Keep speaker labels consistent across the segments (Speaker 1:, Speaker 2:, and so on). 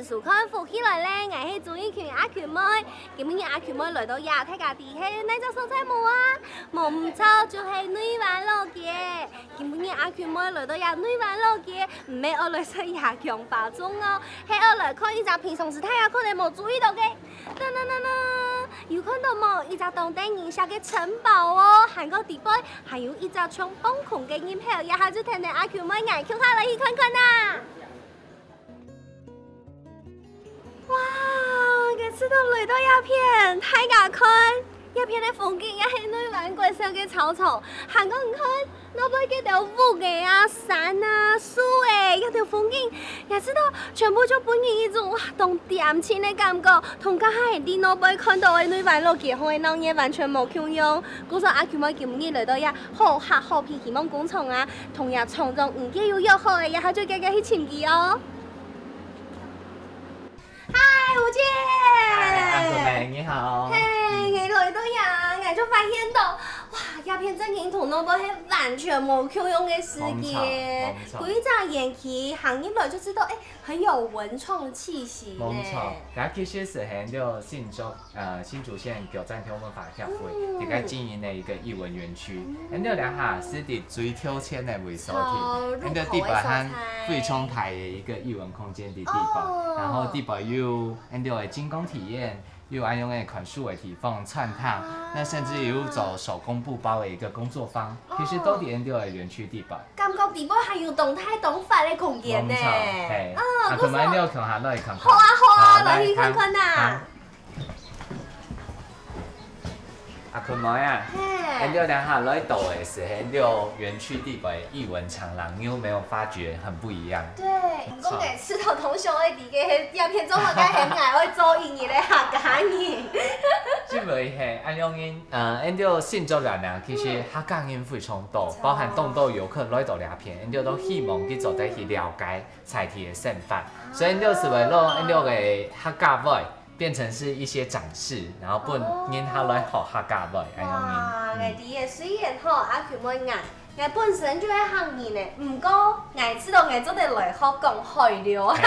Speaker 1: 数看浮起来咧，我是朱一群阿群妹，今日阿群妹来到亚太家地系，哪只蔬菜无啊？无唔错，就是女湾路嘅。今日阿群妹来到亚女湾路嘅，唔係我來食亞強化中哦，係我來看一隻平常時睇下可能冇注意到嘅。噔噔噔噔，有看到冇？一隻當地人寫嘅城堡哦，韓國地標，還有一隻衝崩孔嘅音票，一下就聽到阿群妹嗌叫下來去看看啦。哇！我知道來到鴉片，太假看，鴉片的風景也係女灣國小嘅草叢，行過唔看，那邊幾條湖嘅啊、山啊、樹誒，一條風景，也知道全部就本人一種哇，同恬靜的感覺，同家下啲那邊看到嘅女灣路結婚嘅那嘢完全冇共用。故說阿舅妹今日來到呀，好客好皮希望工廠啊，同呀廠中唔見有約好嘅，也下最緊緊去簽字哦。嗨，吳姐。
Speaker 2: 阿姑妹你好。
Speaker 1: 嘿，我來到呀，我就發現到，哇，鴉片真經同那部係完全冇共用嘅世界。佢隻演技行一來就知道，哎，很有文創氣息呢。
Speaker 2: 冇錯，但其實是喺呢新竹縣舊站天文法協會，而家經營的一個藝文園區。喺呢兩下是啲最挑戰的位所在，喺呢地板和對窗台的一個藝文空間的地板，然後地板有喺呢個精工體驗。有安用嘅款式嘅地方串燙，那甚至有做手工布包嘅一個工作坊，其實都喺呢個園區地板。
Speaker 1: 感覺地板還有動態動法嘅空間呢。
Speaker 2: 係。啊，佢買呢個強下都係看看。
Speaker 1: 好啊好啊，來去看看呐。
Speaker 2: 阿坤妹啊，喺呢兩下來到嘅是喺呢個園區地板藝文長廊，你有沒有發覺很不一樣？
Speaker 1: 對，講嘅石頭同上嘅地嘅鴉片中學嘅係捱愛做營業嘅客家人。
Speaker 2: 即係係安樣因，喺呢個新竹人啊，其實客家人非常多，包含東島遊客來到鴉片，喺呢都希望去做底去了解菜地嘅生法，所以呢是為咗喺呢個客家味。變成是一些展示，然後本人下來學客家話，安樣
Speaker 1: 哇！我哋嘅雖然吼阿佢冇嗌，我本身就係客語呢，唔過我知道我做得來學講海料啊，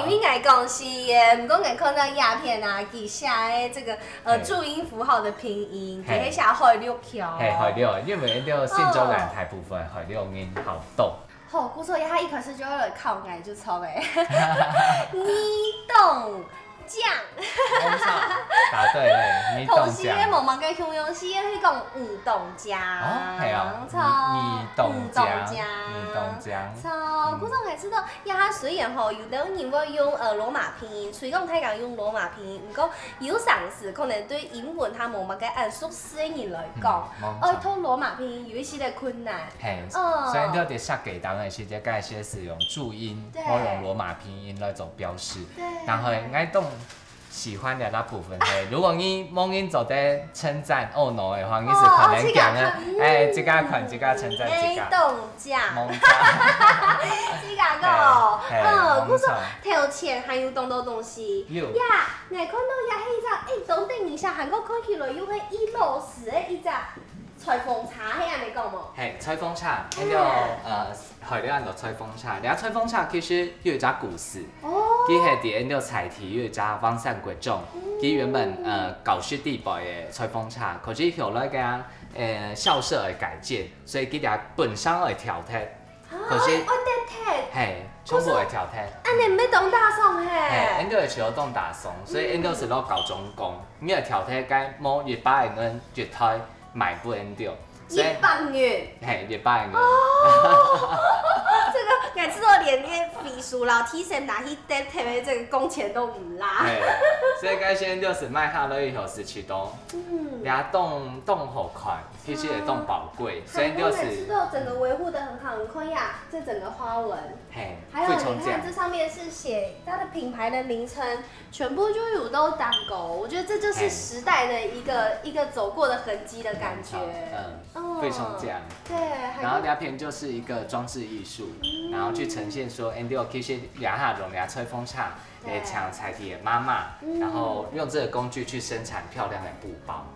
Speaker 1: 因為我講是嘅，唔過我看到鴉片啊，佢寫嘅這個注音符號的拼音，佢係寫海料橋。
Speaker 2: 係海料，因為呢個新竹人大部分海料音好多。
Speaker 1: 好，故所以他一開始就要來考我就錯嘅，你懂。醬，
Speaker 2: 冇錯，答對咧，你懂醬。頭先
Speaker 1: 嘅毛毛嘅形容詞係講唔懂醬。
Speaker 2: 哦，係啊，你懂醬。
Speaker 1: 錯，古時我知道，一下雖然吼有啲人會用羅馬拼音，雖講太講用羅馬拼音，唔過有陣時可能對英文他冇乜嘅按熟悉嘅人來講，通羅馬拼音有一些嘅困難。
Speaker 2: 係，所以你要喺設計當嘅時間，該先使用注音，或用羅馬拼音來做標示，然後愛懂。喜歡的那部分係，如果你某人做得稱讚哦 no 嘅話，你是可能講啊，誒，這家款，這家稱讚，這家。
Speaker 1: 動價。
Speaker 2: 冇錯。
Speaker 1: 這個，我說頭前還有當到東西。
Speaker 2: 有。
Speaker 1: 呀，我看到也係一隻，當地人像韓國看起來又係一路時嘅一隻采風茶，係人哋講冇？
Speaker 2: 係采風茶，呢個係呢個采風茶。呢個采風茶其實有一隻故事。佢係喺呢個菜地有一隻汪山國種，佢原本舊式地板嘅采風茶，可是後來嘅校舍嘅改建，所以佢哋本身係挑剔。可是係全部係挑剔。
Speaker 1: 安尼唔要當大宋嘿？
Speaker 2: 係，呢個係全部當大宋，所以呢個是攞高中工，呢個挑剔嘅冇100元月台買不呢個。
Speaker 1: 100元。
Speaker 2: 係100元。
Speaker 1: 這個我知道連那飛書啦、提神打去帶的這個工錢都唔拉。
Speaker 2: 所以嗰些就是賣下來以後是去動，倆動好快，其實也動寶貴，所以就是
Speaker 1: 知道整個維護得很好，你看呀，這整個花紋，還有你看這上面是寫它的品牌的名稱，全部就有都單勾，我覺得這就是時代的一個走過的痕跡的感覺。
Speaker 2: 非常这样。
Speaker 1: 对，
Speaker 2: 然后鸦片就是一个装置艺术，然后去呈现说 ，Andy 其实俩下容俩吹风叉，也抢彩体的妈妈，然后用这个工具去生产漂亮的布包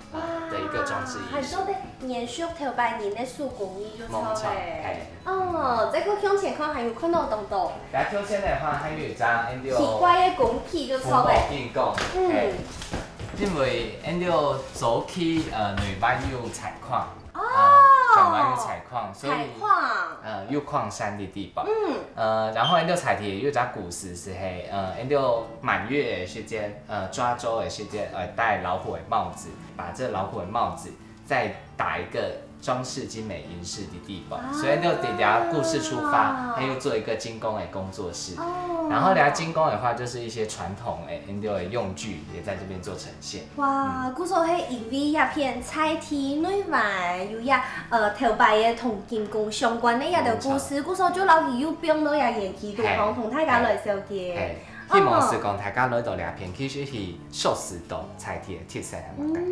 Speaker 2: 的一个装置艺术。
Speaker 1: 很多的延续头摆年的手工艺就超
Speaker 2: 诶。
Speaker 1: 哦，这个向前看还有看到动动。
Speaker 2: 来跳线的话，还有一张 Andy
Speaker 1: 奇怪的工具就超诶。
Speaker 2: 变讲，因为 Andy 早期内湾有采矿。台湾有采矿，所以有矿山的地方。然后 Andy 采体有一个故事是嘿，Andy 满月的时间，抓周的时间，戴老虎的帽子，把这老虎的帽子再打一个装饰精美银饰的地方，所以 Andy 底下故事出发，他又做一个精工的工作室。然后来精工的话，就是一些传统的 Andy 的用具也在这边做呈现。
Speaker 1: 哇，古说迄因为鸦片彩体内湾有呀头摆的同金工相关的呀的故事，古说就老是有变到呀延期度同大家来小姐。
Speaker 2: 希望是讲大家来到鸦片，其实是熟识到彩体的特色嘛。
Speaker 1: 跟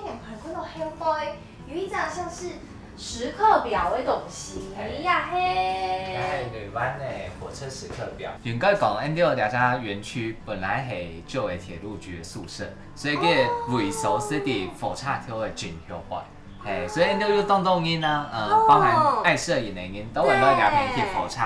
Speaker 1: 人看看到后摆有一张像是时刻表的东西呀嘿。
Speaker 2: 台湾的火车时刻表。原该讲 Andy 这家园区本来是旧的铁路局的宿舍，所以个维修是伫火车头的正后摆。所以 Andy 有动因啊，包含爱摄影的因，都会来鸦片去火车。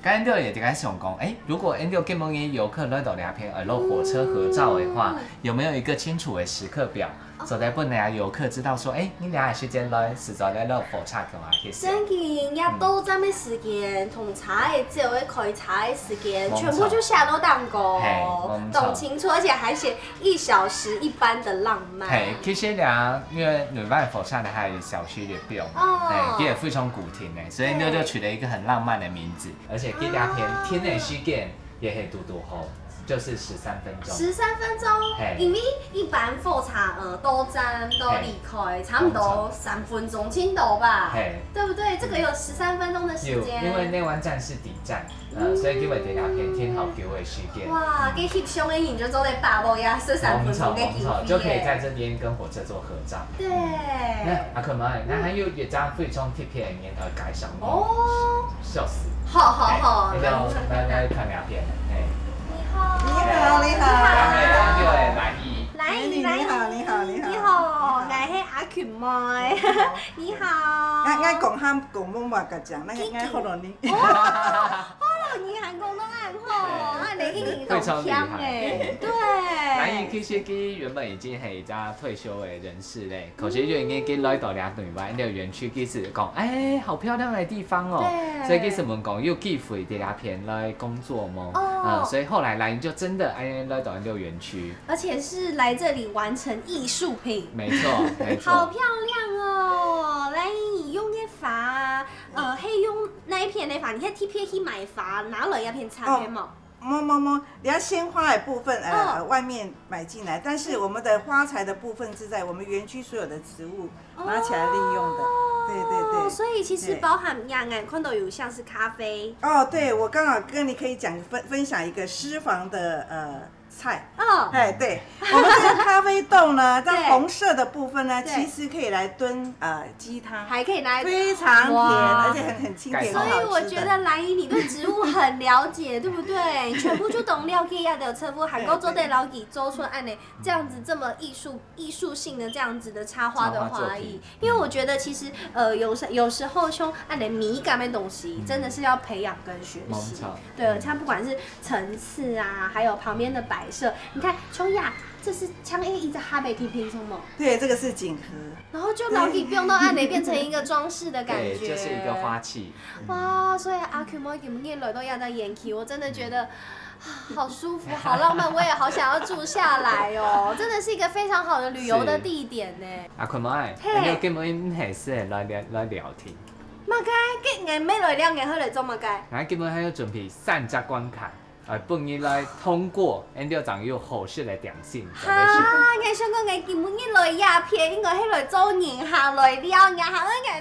Speaker 2: 刚 Andy 也在想讲，如果 Andy 根本跟游客来到鸦片，落火车合照的话，有没有一个清楚的时刻表？所以本来游客知道说，你俩的时间来是在落火车干嘛去？
Speaker 1: 真紧呀，到站的时间同茶的只有开茶的时间，全部就写到档稿，懂清楚，而且还写1小时一班的浪漫。
Speaker 2: 其实俩因为内湾火车呢还有小区的表，也非常古亭的，所以你就取了一个很浪漫的名字，而且这两天的时间也很多好。就是13分钟。13
Speaker 1: 分钟，因为一般火车到站到离开差不多3分钟前到吧，对不对？这个有13分钟的时间。
Speaker 2: 因为内湾站是底站，所以叫为第二天天后桥的时间。
Speaker 1: 哇，给翕相的人就做在把握呀，13分钟给机会，
Speaker 2: 就可以在这边跟火车做合照。
Speaker 1: 对。
Speaker 2: 那可能那还有一张非常特别的年改上哦，笑死。
Speaker 1: 好，
Speaker 2: 那就来看两片。
Speaker 1: 你好，我是阿群妹，你好。
Speaker 3: 我讲喊广东话个讲，我好了你。
Speaker 1: 你韩国都很好，你一定懂腔哎，对。
Speaker 2: 咱其实原本已经是一家退休的人士嘞，可是就已经跟来到两内湾那个园区，其实讲好漂亮的地方哦，所以其实问讲有机会在那边来工作吗？所以后来来就真的来到那个园区，
Speaker 1: 而且是来这里完成艺术品，
Speaker 2: 没错，
Speaker 1: 好漂亮哦！来，你用那筏，可以用那一片的筏，你可以贴去买筏，拿了一片插片嘛。
Speaker 3: 你要鲜花的部分外面买进来，但是我们的花材的部分是在我们园区所有的植物拿起来利用的。对。
Speaker 1: 所以其实包含两岸看到有像是咖啡。
Speaker 3: 对，我刚好跟你可以分享一个私房的菜。对，我们这个咖啡豆呢，在红色的部分呢，其实可以来炖鸡汤，
Speaker 1: 还可以来
Speaker 3: 非常甜，而且很清甜，
Speaker 1: 所以我觉得兰姨你对植物很了解，对不对？全部就懂了解呀的车夫，还够做得了解周春安的这样子这么艺术性的这样子的插花的花艺，因为我觉得其实有时候像按的美感的东西，真的是要培养跟学习。对，它不管是层次啊，还有旁边的摆设，你看琼雅，这是枪 A 一直哈贝提拼什么？
Speaker 3: 对，这个是锦盒，
Speaker 1: 然后就老底不用到按雷变成一个装饰的感觉，
Speaker 2: 对，就是一个花器。
Speaker 1: 哇，所以阿 Q 妹给你来到亚当演 Q， 我真的觉得好舒服，好浪漫，我也好想要住下来哦，真的是一个非常好的旅游的地点呢。
Speaker 2: 阿坤妹，你根本还是来聊天。
Speaker 1: 嘛该，今年要来2年，好来做嘛该？
Speaker 2: 俺根本还要准备3家关卡。本日来通过 ，Andy 长有好事来点心。
Speaker 1: 我想讲，我根本来鸦片，应该来做银行来了，银行应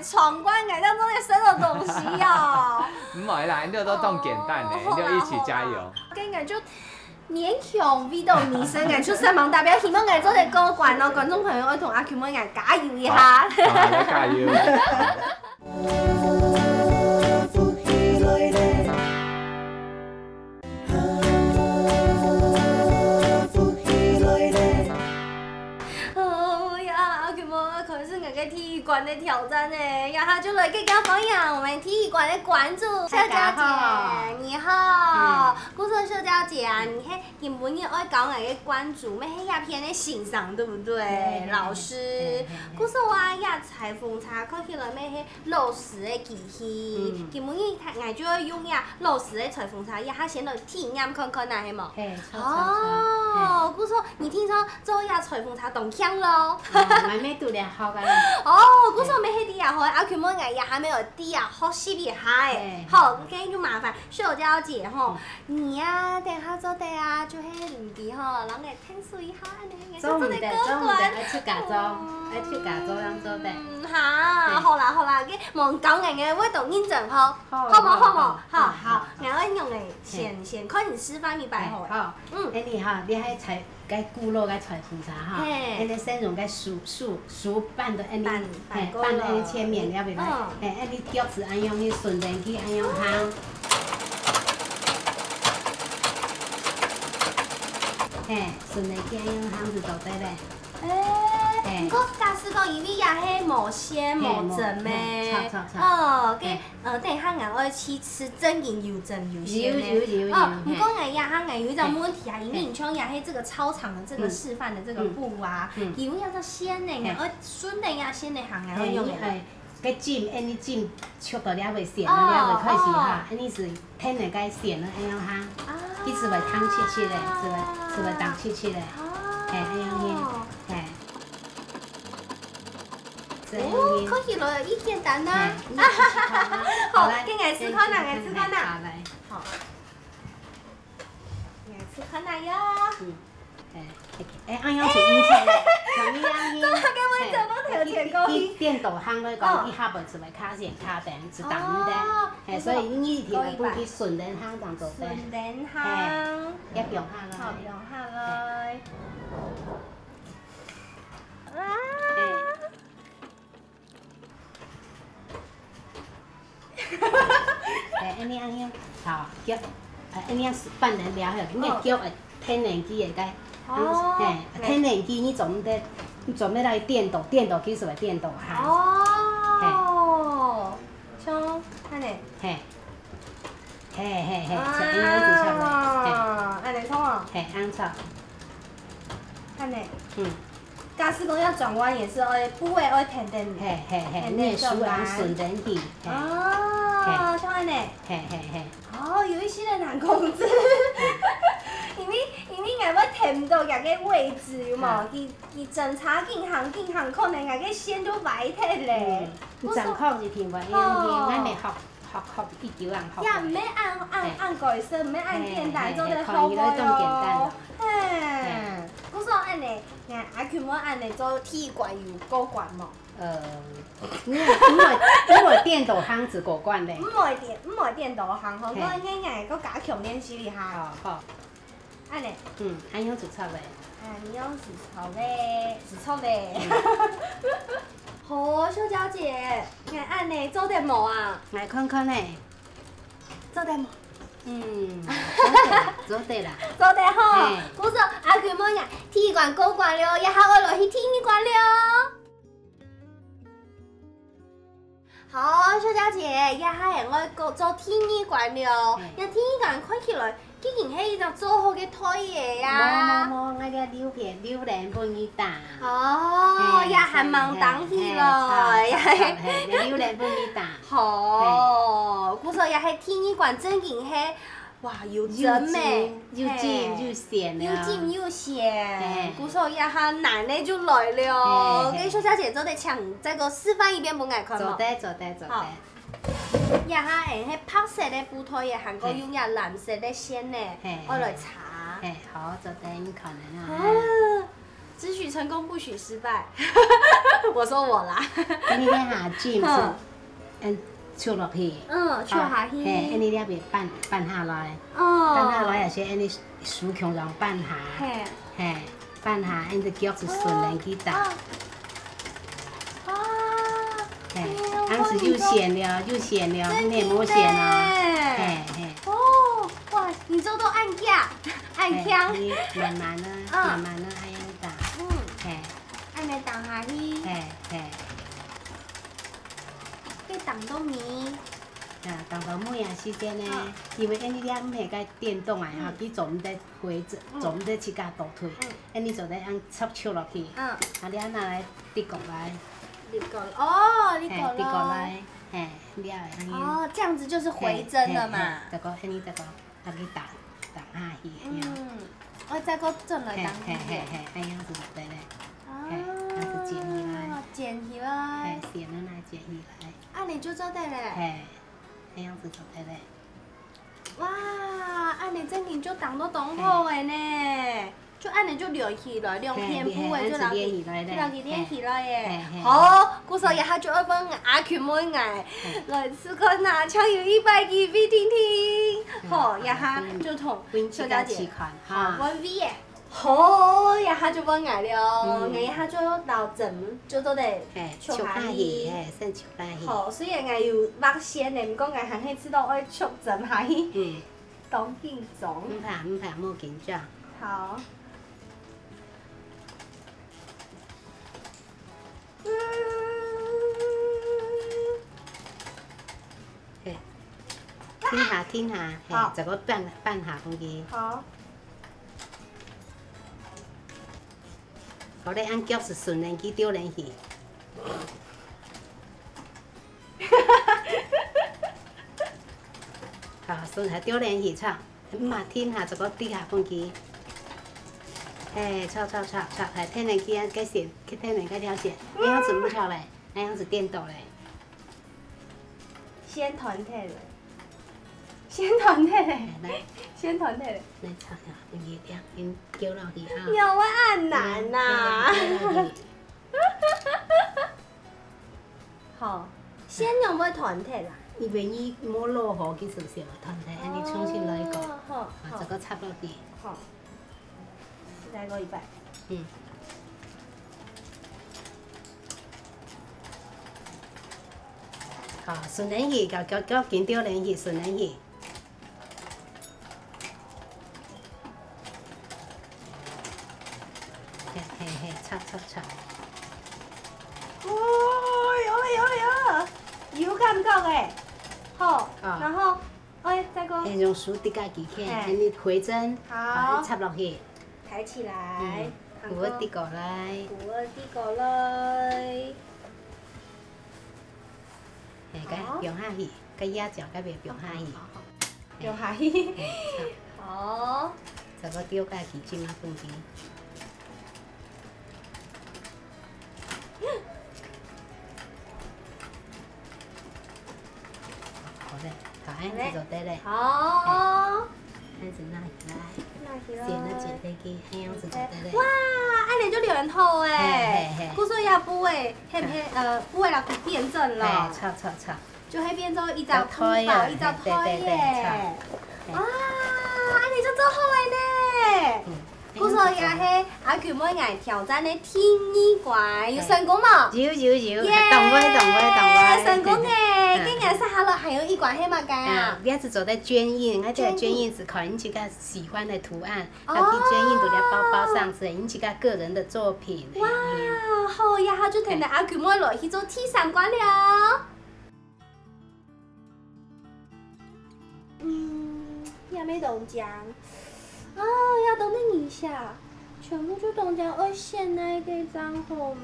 Speaker 1: 闯关，当中在收到东西哦。
Speaker 2: 唔係啦，Andy 都当简单的，Andy 一起加油。
Speaker 1: 跟就年轻味道女生嘅出色盲代表，希望我做啲高管咯，觀眾朋友我同阿 Q 妹嘅加油一下。
Speaker 2: 好，來加油！
Speaker 1: 体育馆的挑战呢，然后就来给大家分享我们体育馆的馆主秀娇姐，你好，古说秀娇姐啊，你嘿原本要爱教我的馆主，咩嘿鸦片的欣赏对不对？老师，古说我呀裁缝茶看起来咩嘿老师的机器，原本我就要用呀老师的裁缝茶，呀他先来体验看看呐，系冇？哦，古说你听说做呀裁缝茶动枪咯？
Speaker 4: 还没读了好个。
Speaker 1: 哦，古说没迄啲啊，好，阿全部我也还没有啲啊，好细别下诶。好，咁就麻烦秀娇姐吼，你呀等下做的啊，就迄年纪吼，人来听水下安尼，
Speaker 4: 做唔得，做唔得，爱出家做，爱出家做样做的。
Speaker 1: 哈，好啦好啦，嘅望教人嘅我都认真好，好冇好冇，好，我用诶先看你示范一摆好。
Speaker 4: 好，诶你哈，你喺裁。该咕噜该裁缝茶哈，安尼先用该熟拌的安尼，嘿拌安尼切面了袂歹，嘿安尼脚是安用去顺电去安用烘，嘿顺电去安用烘是做对咧。
Speaker 1: 不过假使讲因为也迄无鲜无整咩，等下我爱去吃真银又真又鲜咩。不过我有一种问题啊，因为你像也迄这个操场的这个示范的这个布啊，因为要做鲜的，我顺的呀鲜的行我用的。
Speaker 4: cái chim anh đi chim chụp vào đeo về xiển nó đeo về khơi xì ha anh đi xử thêm này cái xiển nó anh ha cái xử về thang chi này xử về tặng chi này anh hiên
Speaker 1: 哦，看起来一简单呐，好，给我吃看呐，我吃看呐，好，我吃看呐哟。
Speaker 4: 安樣做演出咧，像呢安
Speaker 1: 做下嘅位就都條條高
Speaker 4: 伊電導行咧講，伊下邊是咪卡線卡頂是等的，所以呢條係不去順電行當做的。
Speaker 1: 順電行，
Speaker 4: 一用下來。
Speaker 1: 好，用下來。
Speaker 4: 安尼安樣，好腳，安樣拌人了後，你腳係天然機嘅該。天然機你做咩來電導？電導其實係電導行。
Speaker 1: 哦，像安尼。
Speaker 4: 嘿，就安樣子出來。
Speaker 1: 安尼創哦。
Speaker 4: 安錯。
Speaker 1: 安尼。假使講要轉彎也是愛部位愛甜甜。
Speaker 4: 你數安順電機。
Speaker 1: 哦，像安尼。哦，有一些人難控制。因為我要填到嗰個位置有冇？佢整查緊行，可能嗰個線就歪脫咧。
Speaker 4: 正確是填歪，因為我未學一九人學。
Speaker 1: 也唔免按改色，唔免按電台做得好喎。我說按呢，阿權我按呢做體育館有過關冇？
Speaker 4: 因為電導行是過關咧。
Speaker 1: 唔會電導行，我硬個加強練習一下。好。安尼，
Speaker 4: 安樣子出嚟。
Speaker 1: 你用紙抽咧，好，秀嬌姐，我按呢做得冇啊？
Speaker 4: 來看看咧，
Speaker 1: 做得冇？
Speaker 4: 做得啦。
Speaker 1: 做得好，我說阿權冇呀，體育館過關了，也好我落去體育館了。好，秀嬌姐，也係我做體育館了，呀體育館看起來。竟然係就做好嘅台嘢啊！
Speaker 4: 冇，我哋榴蓮半魚蛋。
Speaker 1: 哦，也係盲當起來，
Speaker 4: 榴蓮半魚蛋。
Speaker 1: 好，古時也係體育館真嘅係，哇，又真美，
Speaker 4: 又尖又鮮
Speaker 1: 又尖又鮮。古時也係難咧就來了，跟秀嬌姐做得搶，再個示範一遍俾我看冇？
Speaker 4: 做得。
Speaker 1: 也係迄白色的布台嘅，韓國用呀藍色的線咧，我來查。
Speaker 4: 好，做得你看啦。
Speaker 1: 只許成功，不許失敗。我說我啦。
Speaker 4: 你咧下 James，笑落去。
Speaker 1: 笑下去。
Speaker 4: 嘿，安尼了袂办下来。办下来也是安尼竖强让办下。嘿，办下安尼脚是顺连去打。嘿，安是又咸了，你也无咸啊。嘿。
Speaker 1: 哦，哇，你这都按架，按枪。
Speaker 4: 慢慢的，安尼打。嘿。
Speaker 1: 安尼打下去。
Speaker 4: 嘿。
Speaker 1: 给打到面。
Speaker 4: 打到每啊时间呢，因为安尼了唔系个电动啊，吼，你做唔得回做唔得去甲倒退，安尼就得按插手落去，啊了拿来滴过来，
Speaker 1: 滴过来，
Speaker 4: 嘿，了安尼。
Speaker 1: 哦，这样子就是回针了嘛。
Speaker 4: 这个安尼这个，啊去打下去，
Speaker 1: 我再个转来打。
Speaker 4: 嘿，安样子就对咧，嘿，啊就剪起来，
Speaker 1: 剪起来，
Speaker 4: 嘿，剪了来剪起来，
Speaker 1: 啊你就做对咧，
Speaker 4: 嘿，那样子就对咧。
Speaker 1: 哇，安尼真紧就打到动好诶呢，就安尼就连起来，两片布诶就连起来耶。好，故说一下就要分阿群妹爱，来试看哪枪有100几俾听听。好，一下就同小娇姐，好，温 V 耶。好，一下就温爱了，一下就老整，就都得笑下去，
Speaker 4: 算笑下去。
Speaker 1: 好，虽然爱有目线的，毋过爱还可以知道爱笑整下去。当紧张。
Speaker 4: 唔怕，莫紧张。
Speaker 1: 好。
Speaker 4: 听下，嘿，这个办下风机。
Speaker 1: 好。
Speaker 4: 好咧，按脚是顺连去丢连去。好，顺下丢连去插，嘛听下这个底下风机。插，还天然机啊，改线，去天然改条线，那样子唔跳嘞，那样子颠倒嘞。
Speaker 1: 先团体嘞。先团体嘞，先团体嘞。
Speaker 4: 来插下，用力点，叫落去啊。
Speaker 1: 有我按难呐。好，先用要团体啦。
Speaker 4: 伊袂伊摸落雨去是团体，安尼重新来过。
Speaker 1: 好，
Speaker 4: 这个插落去。
Speaker 1: 好。再过100。
Speaker 4: 好，顺连去，脚紧丢连去，顺连去。嘿，插。
Speaker 1: 哦，有感觉诶。好，然后，再个。
Speaker 4: 用手滴下机器，安尼回针，
Speaker 1: 好，
Speaker 4: 插落去。
Speaker 1: 抬起来，
Speaker 4: 鼓儿滴过来，嘿，该用下去，该压脚该袂用下去，
Speaker 1: 用下去，好，
Speaker 4: 这个丢下去进啊分机，好嘞，好，安子就得嘞，
Speaker 1: 好，
Speaker 4: 安子拿起来。剪飞机，那样子就对嘞。
Speaker 1: 哇，安尼就连好诶，故说也不会，不会啦，变正了。
Speaker 4: 插。
Speaker 1: 就迄变做一张推耶。哇，安尼就做好诶呢。故说也迄阿群妹爱挑战的天衣怪，有成功吗？
Speaker 4: 有，动位，
Speaker 1: 成功诶！竟然撒下了还有一管黑马盖啊！
Speaker 4: 你是做在捐印，这个捐印是考你自己喜欢的图案，要去捐印到了包包上是你自己个人的作品。
Speaker 1: 哇，好呀，就听到阿群妹落去做第3关了。也没动讲。要等一下，全部就东江二线那个账号了。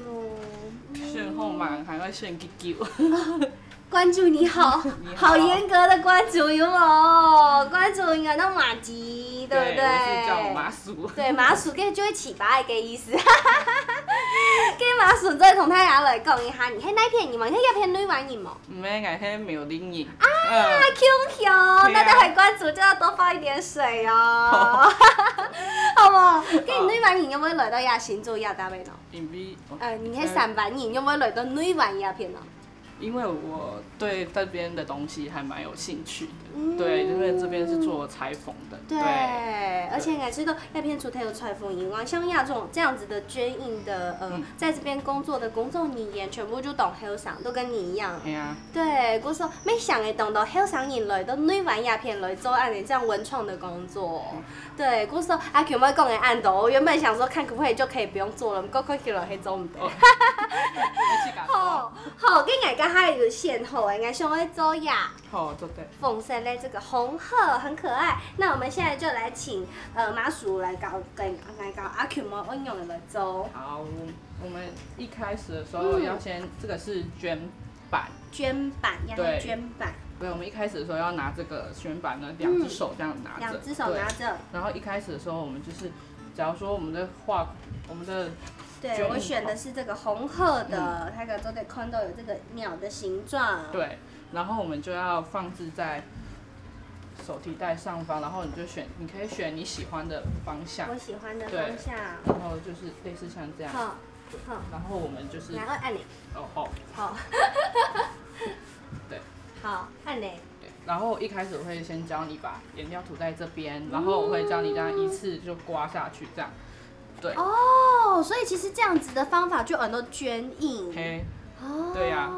Speaker 5: 选后嘛，还要选9。
Speaker 1: 关注你好，好严格的关注有哦，关注应该到马吉，对不对？
Speaker 5: 我是叫麻薯。
Speaker 1: 对，麻薯跟就会起拔的意思。跟麻薯再同大家来讲一下，你迄那片你们迄一片女玩人冇？
Speaker 5: 唔免爱迄苗林人。
Speaker 1: Q，大家还关注就要多放一点水哦，好不好？跟你女玩人有冇来到亚新竹亚大尾咯？
Speaker 5: 因为
Speaker 1: 你迄3万人有冇来到女玩亚片咯？
Speaker 5: 因为我对这边的东西还蛮有兴趣的，对，因为这边是做裁缝的，
Speaker 1: 对，而且我知道鸦片除它有裁缝以外，像亚种这样子的捐印的，在这边工作的工作人员全部就懂黑上，都跟你一样。
Speaker 5: 对啊。
Speaker 1: 对，我说没想的懂到黑上人类都女玩鸦片类做按你这样文创的工作。对，我说阿 Q 要讲的案头，我原本想说看可不可以就可以不用做了，不过快去了黑做唔得。好，好，跟大家还有一个线后，应该想要做呀。
Speaker 5: 好，做对。
Speaker 1: 缝线的这个红鹤很可爱。那我们现在就来请马叔来搞阿 Q 们运用的来做。
Speaker 5: 好，我们一开始的时候要先，这个是绢板。
Speaker 1: 绢板，要绢板。
Speaker 5: 对，我们一开始的时候要拿这个绢板呢，2只手这样拿着。
Speaker 1: 2只手拿着。
Speaker 5: 然后一开始的时候，我们就是，假如说我们的
Speaker 1: 对，我选的是这个红鹤的，它都得看到有这个鸟的形状。
Speaker 5: 对，然后我们就要放置在手提袋上方，然后你可以选你喜欢的方向。
Speaker 1: 我喜欢的方向。
Speaker 5: 然后就是类似像这样。好。然后我们就是。
Speaker 1: 然后按你。
Speaker 5: 哦，好。好。对。
Speaker 1: 好，按你。
Speaker 5: 对，然后一开始我会先教你把颜料涂在这边，然后我会教你这样一次就刮下去，这样。对。
Speaker 1: 哦，所以其实这样子的方法就很多捐印。
Speaker 5: 嘿。哦。对呀。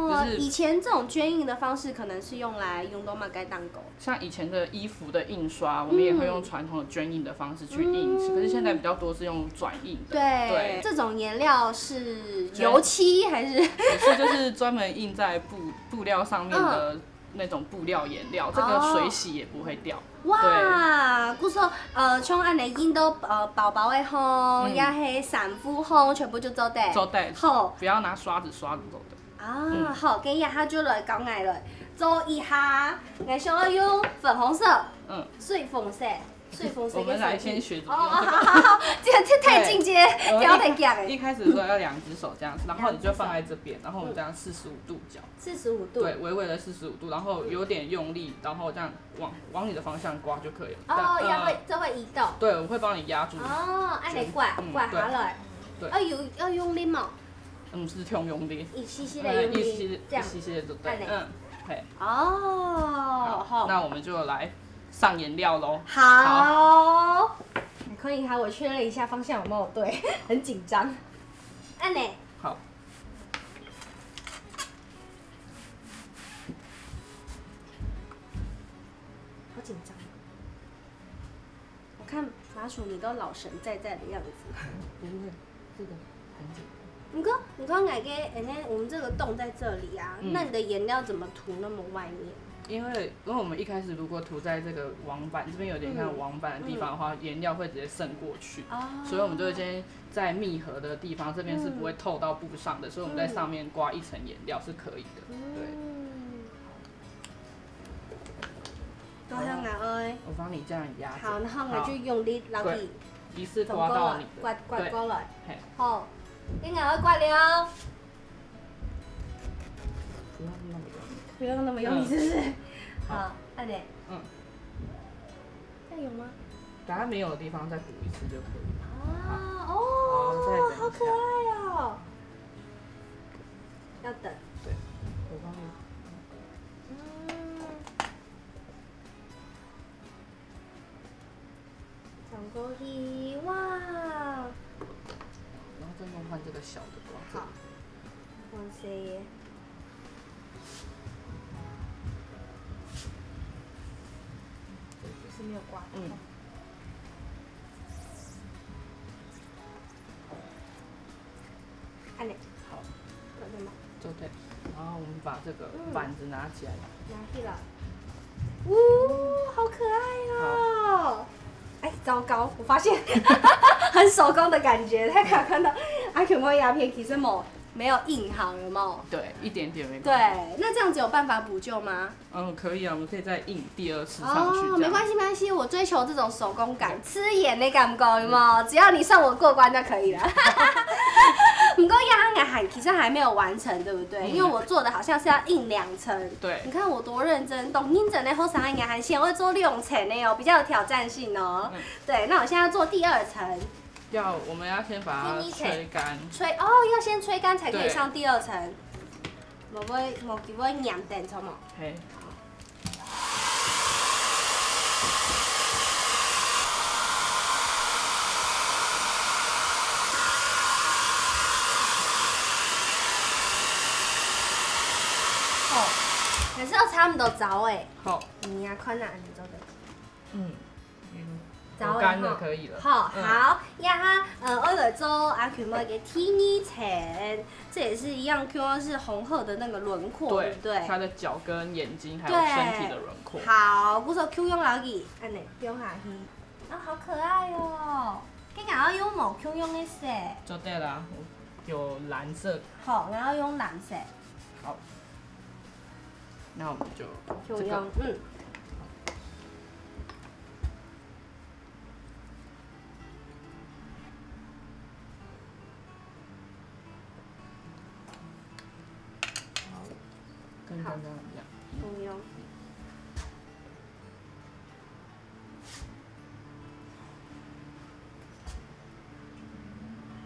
Speaker 5: 就是
Speaker 1: 以前这种捐印的方式可能是用来用到马盖当狗。
Speaker 5: 像以前的衣服的印刷，我们也会用传统的捐印的方式去印，可是现在比较多是用转印的。
Speaker 1: 对。这种颜料是油漆还是？
Speaker 5: 就是专门印在布料上面的那种布料颜料，这个水洗也不会掉。
Speaker 1: 哇，故说像安尼印到薄薄的风，也系散肤风，全部就做得。
Speaker 5: 做得。好，不要拿刷子刷做的。
Speaker 1: 啊，好，今日下就来讲爱了，做一下，我想要用粉红色，碎粉色。
Speaker 5: 我们来先学怎么用
Speaker 1: 这个。好，这太进阶，挑太强的。
Speaker 5: 一开始说要2只手这样子，然后你就放在这边，然后我们这样45度角。
Speaker 1: 45度。
Speaker 5: 对，微微的45度，然后有点用力，然后这样往你的方向刮就可以了。
Speaker 1: 哦，这会移动。
Speaker 5: 对，我会帮你压住。
Speaker 1: 哦，按你刮下来。对。要用力吗？
Speaker 5: 是用力。
Speaker 1: 一丝丝的用力。
Speaker 5: 这样。一丝丝的就对。对。
Speaker 1: 哦，好。
Speaker 5: 那我们就来上颜料喽。
Speaker 1: 好。你可以我确认一下方向有没有对，很紧张。按呢。
Speaker 5: 好。
Speaker 1: 好紧张。我看马叔你都老神在在的样子。
Speaker 5: 不会，这个很简单。
Speaker 1: 你看我们这个洞在这里啊，那你的颜料怎么涂那么外面？
Speaker 5: 因为我们一开始如果涂在这个网板这边有点像网板的地方的话，颜料会直接渗过去，所以我们就会先在密合的地方，这边是不会透到布上的，所以我们在上面刮一层颜料是可以的。对。
Speaker 1: 多香啊！
Speaker 5: 我帮你这样压。
Speaker 1: 好，然后我就用力捞起，
Speaker 5: 一次刮到你的。
Speaker 1: 刮过来。好。你我刮了，不要那么用力，是不是？好，按点。再有吗？
Speaker 5: 等它没有的地方再补一次就可以。
Speaker 1: 好可爱哦！要等。
Speaker 5: 对，我帮你。
Speaker 1: 转过去，哇！
Speaker 5: 然后再用换这个小的刮。
Speaker 1: 好，换谁？就是没有刮。按钮。
Speaker 5: 好。
Speaker 1: 搞定吗？
Speaker 5: 就对。然后我们把这个板子拿起来。
Speaker 1: 拿起来。好可爱哦！哎，糟糕，我发现很手工的感觉。大家看到阿 Q 摸鸦片其实没有印好，有没有？
Speaker 5: 对，一点点没关系。
Speaker 1: 对，那这样子有办法补救吗？
Speaker 5: 可以啊，我们可以再印第2次上去。
Speaker 1: 没关系，我追求这种手工感，吃眼的感觉，有没有？只要你算我过关就可以了。不过其实还没有完成，对不对？因为我做的好像是要印2层。
Speaker 5: 对。
Speaker 1: 你看我多认真，懂认真的好啥应该先会做2层的哦，比较有挑战性哦。对，那我现在要做第2层。
Speaker 5: 我们要先把它吹干。
Speaker 1: 要先吹干才可以上第2层。无就要盐蛋错冇。
Speaker 5: 嘿。
Speaker 1: 好，还是要差不多糟诶。
Speaker 5: 好。
Speaker 1: 你呀，看哪你做的？
Speaker 5: 嗯。
Speaker 1: 糟
Speaker 5: 干的可以了。
Speaker 1: 好，好，呀我来做阿 Q 猫一个第二层，这也是一样 ，Q 猫是红褐的那个轮廓，对不对？
Speaker 5: 它的脚跟、眼睛还有身体的轮廓。
Speaker 1: 好，我说 Q 用老去，安尼用下去，啊，好可爱哦！今日要用毛 Q 用的色。
Speaker 5: 就对了，有蓝色。
Speaker 1: 好，然后用蓝色。
Speaker 5: 好，那我们就
Speaker 1: Q 用，嗯。
Speaker 5: 跟刚刚一样。
Speaker 1: 不用。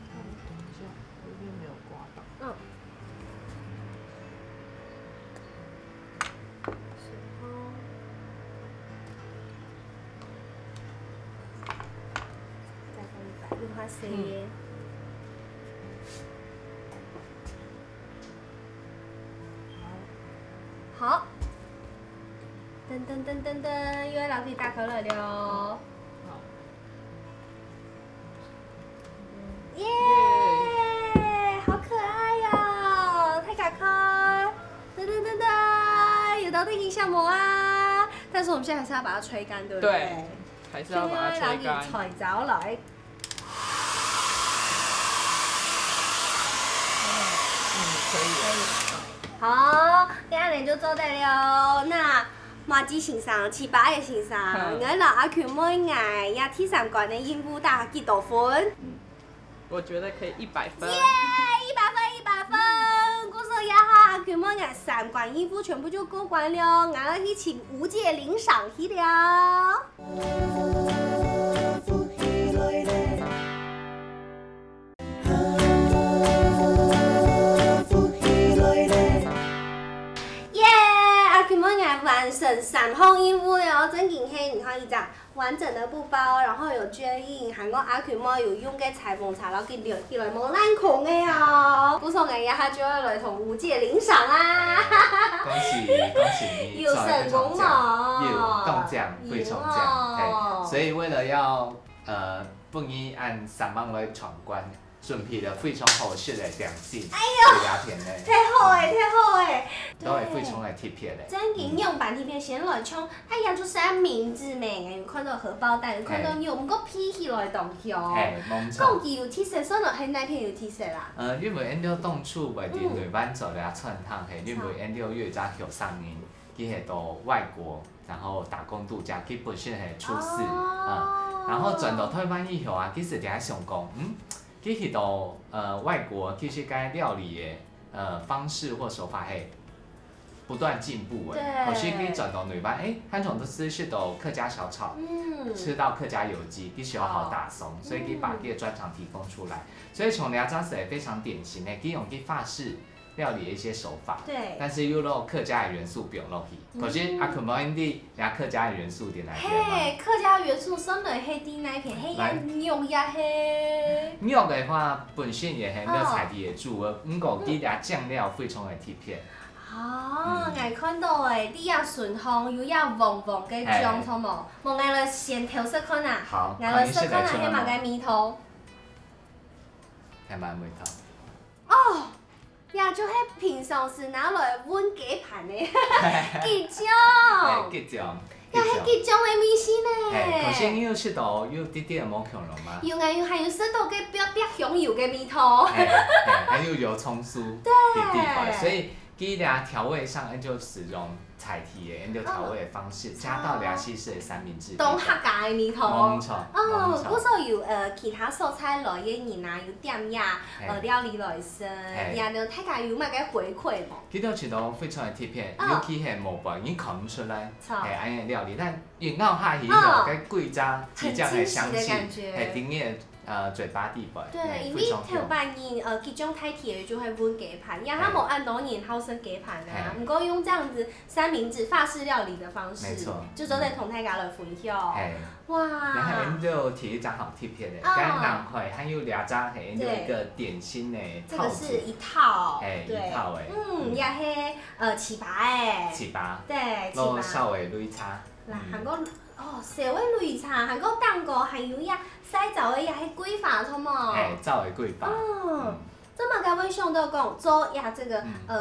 Speaker 5: 等一下，这边没有刮到。
Speaker 1: 嗯。再放一百，用它塞。好，噔噔噔噔噔，又要老可以打开了了。
Speaker 5: 好。
Speaker 1: 耶，好可爱哟！太打开，噔噔噔噔，有到定型项目啊！但是我们现在还是要把它吹干，对不对？
Speaker 5: 对，还是要把它吹干。
Speaker 1: 吹走来。
Speaker 5: 可以。
Speaker 1: 好，今日就做得了。那麻吉先生、七八嘅先生，我老阿權每ngày呀第三關嘅應付打幾多分？
Speaker 5: 我覺得可以100分。
Speaker 1: 耶，100分！我說呀哈，阿權每ngày3關應付全部就過關了，我要去請吳界領賞去了。完成3項任務了，真勁黑！你看一張完整的布包，然後有絹印，韓國阿權貓有用嘅裁縫材，然後佢留起來冇爛孔嘅哦。古松嘅呀，他就要來同吳界領賞啊！
Speaker 2: 恭喜恭喜你！
Speaker 1: 有成功嘛？
Speaker 2: 有動獎、會中獎，所以為了要不宜按3萬來闖關。準備了非常合適的點心，對鴉片咧，
Speaker 1: 太好誒，太好誒，
Speaker 2: 都係非常的貼片咧。
Speaker 1: 真營養版貼片先來衝，哎呀，就是按名字咩，有看到荷包蛋，有看到有，毋過披起來動起哦。
Speaker 2: 冇錯。
Speaker 1: 講起有特色，所以就係那片有特色啦。
Speaker 2: 因為因了當初為啲內班做咧串燙係，因為因了越早後3年，佢係到外國，然後打工度假，佢本身係廚師，然後轉到台灣以後啊，其實就係想講，佢去到外國，其實該料理嘅方式或手法係不斷進步誒。可是佢轉到內班，韓總都吃到客家小炒，吃到客家有機，佢需要好打鬆，所以佢把佢嘅專長提供出來。所以從倆家是非常典型嘅，佢用佢法式料理的一些手法，但是又有客家的元素表落去。可是阿權冇因啲倆客家的元素點來嘅嘛？
Speaker 1: 嘿，客家元素生來係啲那片，係呀肉也係。肉
Speaker 2: 的話本身也係個菜地嘅主啊，唔過啲倆醬料非常的貼片。
Speaker 1: 哦，我看到誒，啲呀順香又呀黃黃嘅醬錯冇，我嗌來先調色看啊，
Speaker 2: 好，
Speaker 1: 嗌來色看啊，係埋個米頭。
Speaker 2: 係埋米頭。
Speaker 1: 哦。呀，就係平常時拿來燜雞盤的雞醬，
Speaker 2: 雞醬，
Speaker 1: 呀係雞醬的米線呢。
Speaker 2: 頭先你有食到有啲啲冇強龍嗎？
Speaker 1: 有啊有，還有食到個比較香油嘅米頭，
Speaker 2: 還有油蔥酥，對，所以佢倆調味上就使用菜题的，因着调味的方式，加到俩西式的三明治。
Speaker 1: 东客家的面头。
Speaker 2: 冇错。
Speaker 1: 哦，古时候有其他素菜类的人啊，有点呀料理来生，然后大家有乜嘅回馈无？
Speaker 2: 佢都吃到非常的贴片，尤其係毛白已經看不出來係安尼料理，但越咬下去個cái桂渣雞醬的香氣，係頂你嘴巴底部。
Speaker 1: 對，因為頭擺人其中太甜就會燜雞排，然後他冇按多年好生雞排啊，唔過用這樣子三明治法式料理的方式，就做在同大家來分享。哇！
Speaker 2: 然後因就提一張好貼片的，跟人塊還有兩張係因就一個點心的套組。
Speaker 1: 這個是一套。
Speaker 2: 一套誒。
Speaker 1: 也係糍粑誒。
Speaker 2: 糍粑。
Speaker 1: 對，糍粑。
Speaker 2: 攞稍微擂茶。
Speaker 1: 嗱，韓國社會擂茶，韓國蛋糕還有呀洗澡的也係粿法，同冇？
Speaker 2: 灶的粿法。
Speaker 1: 這麼各位想到講做呀這個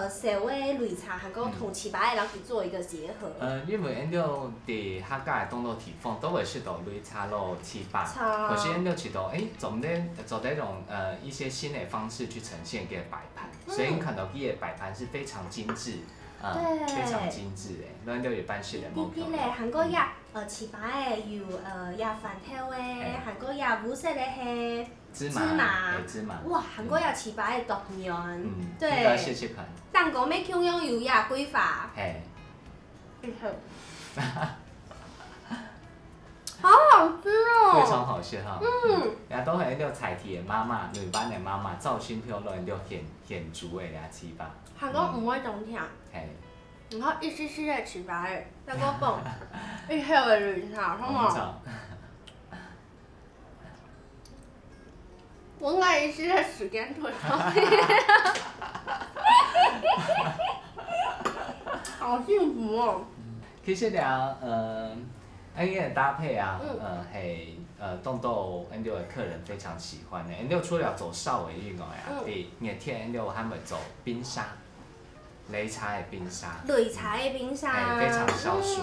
Speaker 1: 社會擂茶，韓國同糍粑的人去做一個結合。
Speaker 2: 因為因就佇客家的當地地方都會食到擂茶咯糍粑，可是因就知道總得做這種一些新的方式去呈現個擺盤，所以你看到佢的擺盤是非常精緻。非常精緻誒，咱都有辦事的。
Speaker 1: 啲啲咧，韓國也糍粑誒有也飯頭誒，韓國也五色嘅係芝麻。哇，韓國也糍粑誒獨樣。對。
Speaker 2: 應該試試看。
Speaker 1: 蛋糕咩樣樣有也粿法。好好吃哦！
Speaker 2: 非常好吃哈。然後都係啲菜題嘅媽媽，女版嘅媽媽，造型漂亮，啲現煮嘅倆糍粑。
Speaker 1: 韓國唔會冬天。然後一絲絲嘅糍粑誒，那個飯，一口嘅擂茶，好冇？我應該一絲嘅時間推好幸福哦！
Speaker 2: 其實倆安個搭配啊，係當到安條的客人非常喜歡的。安條除了走稍微以外啊，第熱天安條還會走冰沙。擂茶的冰沙，
Speaker 1: 擂茶的冰沙，
Speaker 2: 非常消暑。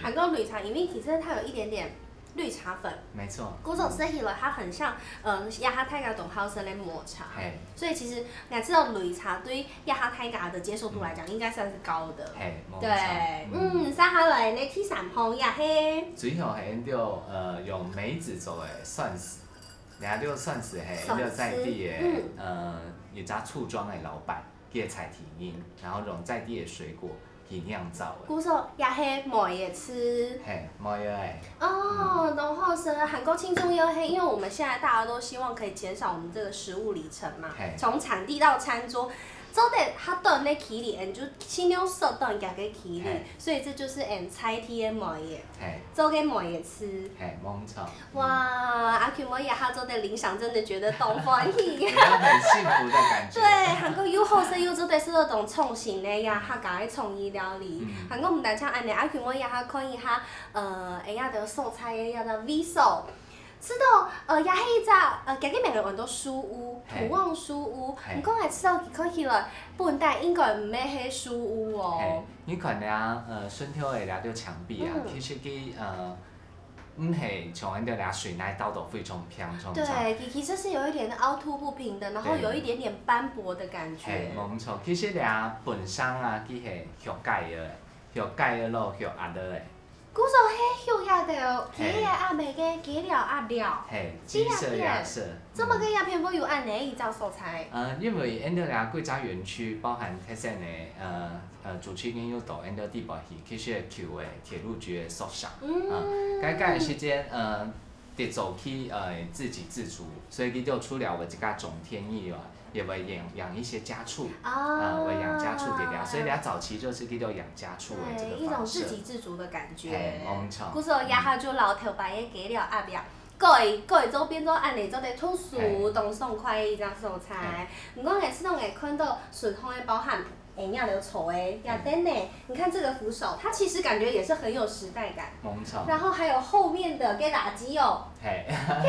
Speaker 1: 韓國擂茶，因為其實它有一點點綠茶粉，
Speaker 2: 沒錯。
Speaker 1: 嗰種吃起來它很像，亞哈泰雅東好生的抹茶。所以其實你知道擂茶對亞哈泰雅的接受度來講，應該算是高的。對，接下來呢第三項也係。
Speaker 2: 最後係安條用梅子做的蒜絲，然後條蒜絲係安條在地的一家醋莊的老闆。嘅菜體驗，然後用在地嘅水果去釀造嘅。
Speaker 1: 古時候也係冇嘢吃。
Speaker 2: 冇嘢誒。
Speaker 1: 哦，然後是韓國輕鬆又黑，因為我們現在大家都希望可以減少我們這個食物里程嘛，從產地到餐桌。做得較短的距離，就盡量縮短家個距離，所以這就是菜體的賣嘢，做給賣嘢吃。
Speaker 2: 冇錯。
Speaker 1: 哇，阿權妹也他做的聯想，真的覺得東歡喜。
Speaker 2: 很幸福的感覺。
Speaker 1: 對，韓國又好食又做得是那種創新的呀，客家的創意料理。韓國唔單止安尼，阿權妹也他可以哈，呀的素菜的呀的味素。吃到也係一隻家己名嘅運到書屋，土旺書屋。唔講係吃到看起來本地應該唔係喺書屋哦。
Speaker 2: 你看倆順條嘅倆條牆壁啊，其實佢唔係像嗰啲倆水泥刀都非常平常。
Speaker 1: 對，其實是有一點凹凸不平的，然後有一點點斑駁的感覺。
Speaker 2: 冇錯，其實倆本身啊，佢係學蓋嘅，學蓋嘅咯，學壓的咧。
Speaker 1: 古時候係學壓的，幾壓味嘅，幾料壓料。
Speaker 2: 雞色鴨色。
Speaker 1: 這麼個鴉片不有按哪一種素菜？
Speaker 2: 因為因到倆貴州園區包含開線嘅主區跟有島因到地保去，其實係求嘅鐵路局嘅屬下。該間時間得走去自給自足，所以佢就出了我這個種田役啊。也會養一些家畜，會養家畜嘅倆，所以倆早期就是叫做養家畜嘅這個方式。
Speaker 1: 一種自給自足的感覺。
Speaker 2: 冇錯。
Speaker 1: 古時候也下就老頭白嘅雞料鴨料，各會做變做按嚟做啲土薯、凍爽快一種素菜。唔過每次都會看到順豐嘅包含營養流稠誒，要等呢。你看這個扶手，它其實感覺也是很有時代感。
Speaker 2: 冇錯。
Speaker 1: 然後還有後面的給垃圾油。給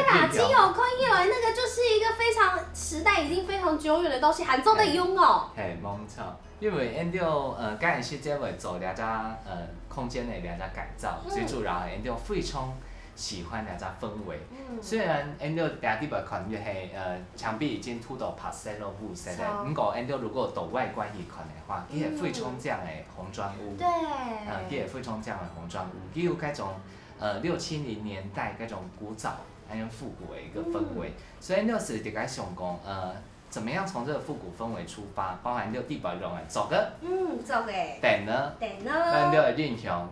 Speaker 1: 垃圾油看起來那個就是一個非常時代已經非常久遠的東西，還做得用哦。
Speaker 2: 冇錯，因為因到間時間會做兩隻空間的兩隻改造，最主要係因到廢沖喜欢那只氛围。虽然 Endo 第一部看就係牆壁已經塗到白色咯、雾色的，不過 Endo 如果到外觀去看的話，佢係非常這樣的紅磚屋。
Speaker 1: 對。
Speaker 2: 佢係非常這樣的紅磚屋，佢有嗰種670年代嗰種古早、還有復古的一個氛圍。所以 Endo 是點解想講怎麼樣從這個復古氛圍出發，包含六地保用的做個，
Speaker 1: 做嘅，
Speaker 2: 電呢，咱六個印象，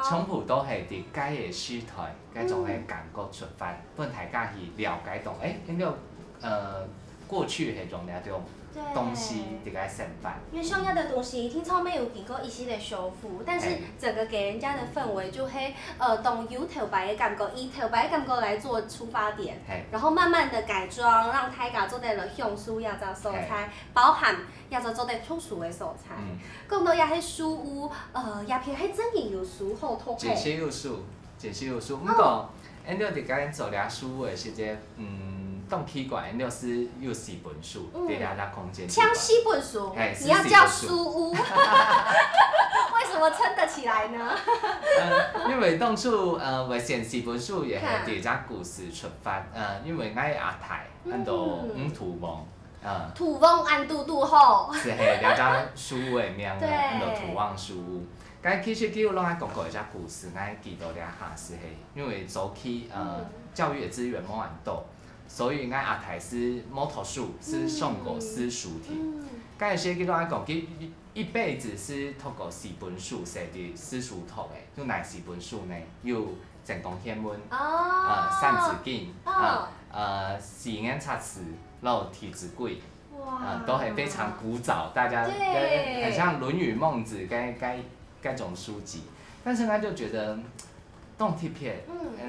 Speaker 2: 全部都係佇該個時代嗰種嘅感覺出發，讓大家去了解到，咱六過去係用那種東西佇個示範。
Speaker 1: 因為像那的東西，聽說沒有經過一系列修復，但是整個給人家的氛圍就係動有頭白的感覺，以頭白的感覺來做出發點，然後慢慢的改裝，讓大家做得了享受亞洲素材，包含亞洲做得特殊的素材。講到也係書屋，也偏係真係有書好托嘅。
Speaker 2: 真是有書，真是有書。不過，咱六佇個做倆書屋的時節，動起過，咱六是有4本書，佇倆個空間。
Speaker 1: 像4本書，你要叫書屋，為什麼撐得起來呢？
Speaker 2: 因為當初為選4本書，也係佇只故事出發。因為我阿太，按到土王，
Speaker 1: 土王按嘟嘟吼，
Speaker 2: 是係倆只書屋的名，按到土王書屋。咁其實叫攏愛講過一隻故事，我記到倆下是係，因為早期教育的資源冇很多。所以，我阿太是摸頭書，是上過私塾的。嗰陣時，佢攏愛講，佢一輩子是透過4本書寫的私塾讀的。有哪4本書呢？有《正統天文》、三字經、四眼插詞，然後提子櫃，都係非常古早，大家很像《論語》《孟子》該種書籍。但是，我就覺得。動貼片，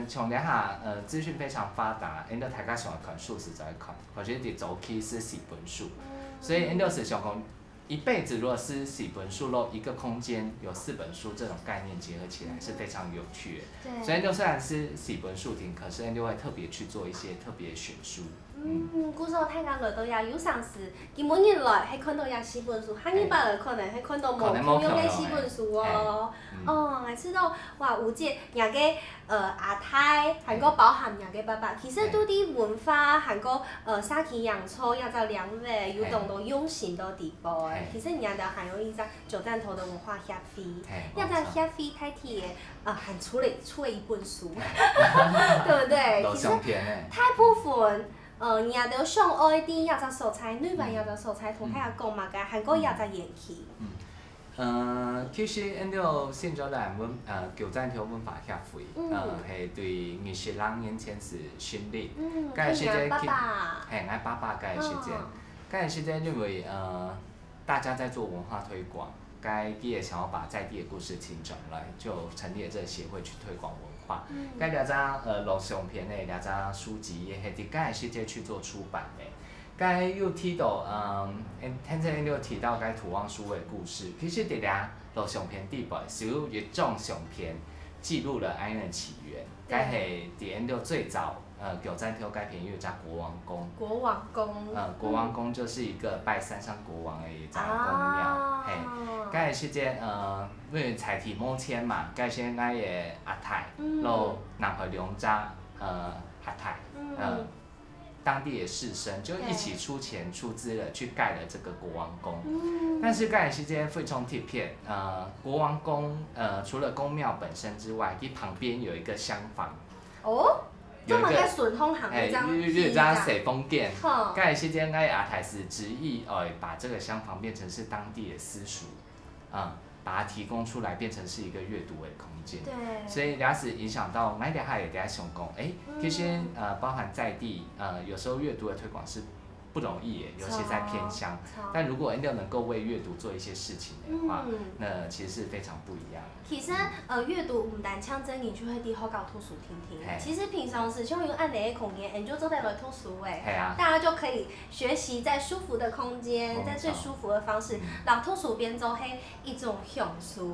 Speaker 2: 從倆下資訊非常發達，因到大家想看書時就會看，或者啲早期是4本書，所以因到是想講一輩子如果是4本書咯，一個空間有4本書這種概念結合起來是非常有趣的。所以就雖然是4本書亭，可是因就會特別去做一些特別選書。
Speaker 1: 古時候大家來到也有上市，基本人來係看到也4本書，下年班來可能係看到冇同樣嘅4本書哦。我知道，哇，有即人嘅阿太，還個包含人嘅爸爸，其實都啲文化，還個沙琪洋蔥，也就兩味，有當到用心到地步誒。其實人家還有一隻九站頭的文化協會，一隻協會太貼嘅，還出了一本書，對不對？其實太部分。人哋上愛啲亞洲素材，女版亞洲素材同大家講嘛嘅，韓國亞洲延期。
Speaker 2: 其實因到現在來九站頭文化協會，係對20人年前是成立。嗰陣時間，係我爸爸嗰陣時間，嗰陣時間因為大家在做文化推廣，該也想要把在地的故事聽上來，就成立了這個協會去推廣文化。該倆隻錄像片的倆隻書籍也係佇該時間去做出版的。該又提到現在又提到該土王書的故事，其實佇倆錄像片底部是有一種相片記錄了安人起源。該係佇倆最早九站頭該片有一隻國王宮。
Speaker 1: 國王宮。
Speaker 2: 國王宮就是一個拜山上國王的一隻宮廟。嘿，該時間因為財體冇錢嘛，該先該嘅阿太，然後南回兩隻阿太，當地的士紳就一起出錢出資了，去蓋了這個國王宮。但是蓋時間非常貼片，國王宮除了宮廟本身之外，它旁邊有一個廂房。
Speaker 1: 哦，有一個順風行一張
Speaker 2: 一張水風店。蓋時間蓋阿太是執意把這個廂房變成是當地的私塾，把它提供出來變成是一個閱讀的空間。對。所以也是影響到，我哋也在想講，其實包含在地，有時候閱讀的推廣是不容易耶，尤其在偏鄉。但如果能夠為閱讀做一些事情的話，那其實是非常不一樣。
Speaker 1: 其實閱讀唔單搶真言，就係啲好搞圖書聽聽。其實平常時像用按你嘅空間，你就坐在來圖書誒，大家就可以學習在舒服的空間，在最舒服的方式，讓圖書變做係一種享受。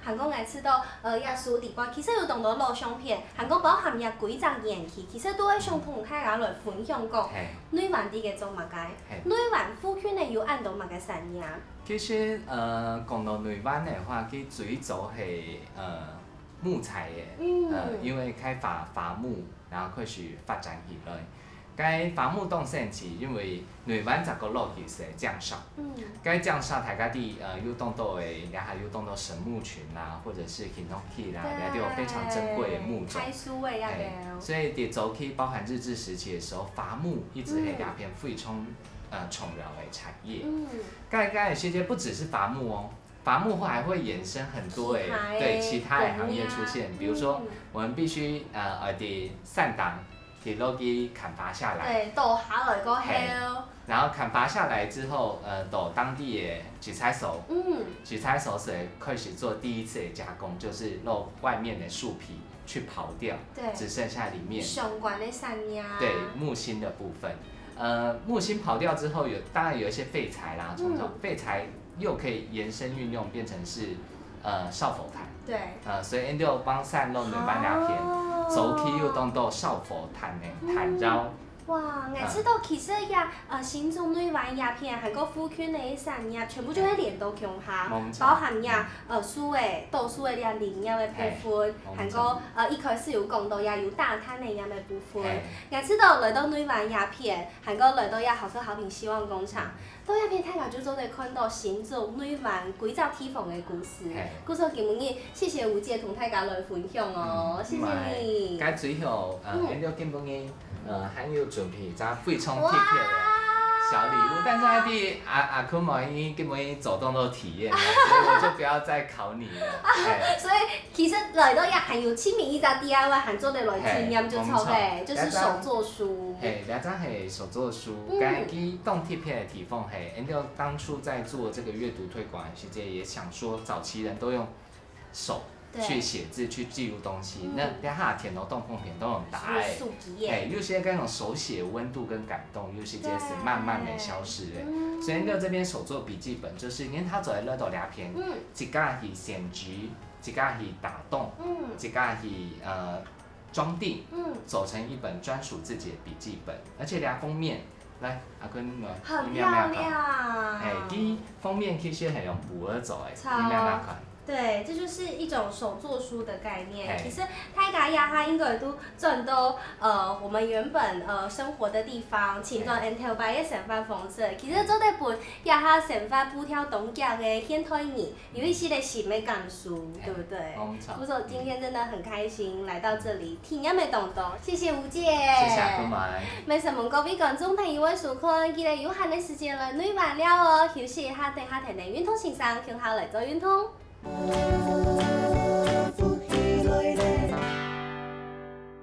Speaker 1: 韓國愛吃到也書地方，其實有當到錄像片，韓國包含也幾張演戲，其實都係想同大家來分享講，女版啲嘅做乜嘅，女版夫圈呢有按到乜嘅產業。
Speaker 2: 其實講到女版的話，佢最早係木材的，因为开伐木，然后开始发展起来。该伐木动线期，因为内湾10个路其实会降少，该降少大家伫有动到的，然后有动到神木群啦，或者是 Hinoki 啦，然后有非常珍贵的木种。
Speaker 1: 开书的呀，
Speaker 2: 所以伫早期包含日治时期的时候，伐木一直是鸦片非常重要的产业。该有些不只是伐木哦。伐木后还会衍生很多其他的行业出现，比如说我们必须伫散档。铁路机砍伐下来，
Speaker 1: 对，倒下来个黑。
Speaker 2: 然后砍伐下来之后，到当地的取材手，取材手是开始做第一次的加工，就是肉外面的树皮去刨掉，只剩下里面
Speaker 1: 上管的山呀，
Speaker 2: 对，木芯的部分。木芯刨掉之后，当然有一些废材啦，废材又可以延伸运用，变成是少佛炭。
Speaker 1: 对。
Speaker 2: 所以因就帮散肉两板两片。走起又当到少佛炭的炭椒。
Speaker 1: 哇，我知道其实呀，新竹内湾鸦片，韩国附近的一产业，全部就会连到乡下，包含呀树的、稻树的呀林业的部分，韩国一开始有讲到呀有大滩的呀的部分。我知道来到内湾鸦片，韩国来到呀好说好品希望工厂，到鸦片大家就做在看到新竹内湾几只地方的故事。故说今日谢谢吴姐同大家来分享哦，谢谢你。
Speaker 2: 该最后因着今日还有准备一张非常特别的小礼物，但是那啲阿坤毛已经根本走动都体验了，所以我就不要再考你了。
Speaker 1: 所以其实来到也还有亲民一只 DIY 还做得来体验就错嘅，就是手作书。
Speaker 2: 两张系手作书，该去动贴片的地方系，因为当初在做这个阅读推广的时间，也想说早期人都用手。去写字，去记录东西，那连下田头洞风片都用打有些那种手写温度跟感动，有些是慢慢的消失的。所以就这边手作笔记本，就是因为它做在那度两片，一家是线菊，一家是打洞，一家是装订，走成一本专属自己的笔记本，而且连封面。来，阿坤，
Speaker 1: 很漂亮。
Speaker 2: 第封面其实系用布而做的，你明白看？
Speaker 1: 对，这就是一种手作书的概念。其实泰嘎亚哈应该都转到我们原本生活的地方，请转 Intel 把嘅成法方式。其实做得本亚哈成法布条东家嘅现推你，有一些的新的感书，对不对？不错，今天真的很开心来到这里体验的东东，谢谢吴姐。
Speaker 2: 谢谢各位。
Speaker 1: 没什么各位观众朋友的收看，记得有限的时间来内完了哦，休息一下，等下听听运动先生，向下来做运动。